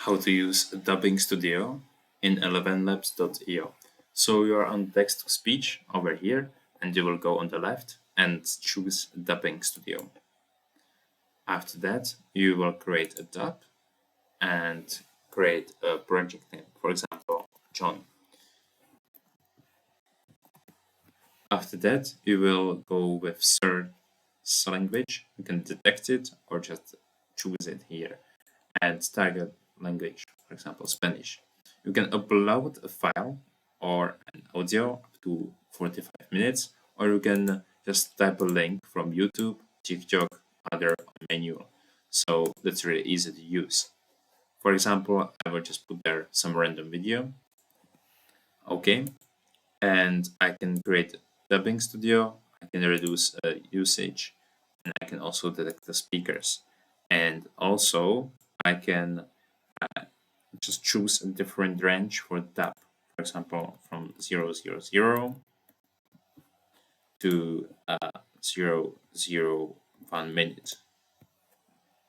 how to use Dubbing Studio in ElevenLabs.io. So you are on text to speech over here, and you will go on the left and choose Dubbing Studio. After that, you will create a dub and create a project name, for example, John. After that, you will go with search language. You can detect it or just choose it here and target language, for example, Spanish. You can upload a file or an audio up to 45 minutes, or you can just type a link from YouTube, TikTok, other menu. So that's really easy to use. For example, I will just put there some random video. Okay. And I can create dubbing studio. I can reduce usage, and I can also detect the speakers. And also I can just choose a different range for dub. For example, from 000 to 001 minute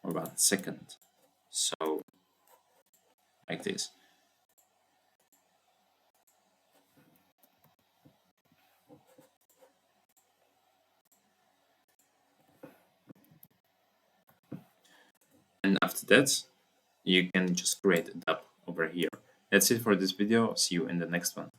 or 1 second. So like this. And after that, you can just create a dub over here. That's it for this video. See you in the next one.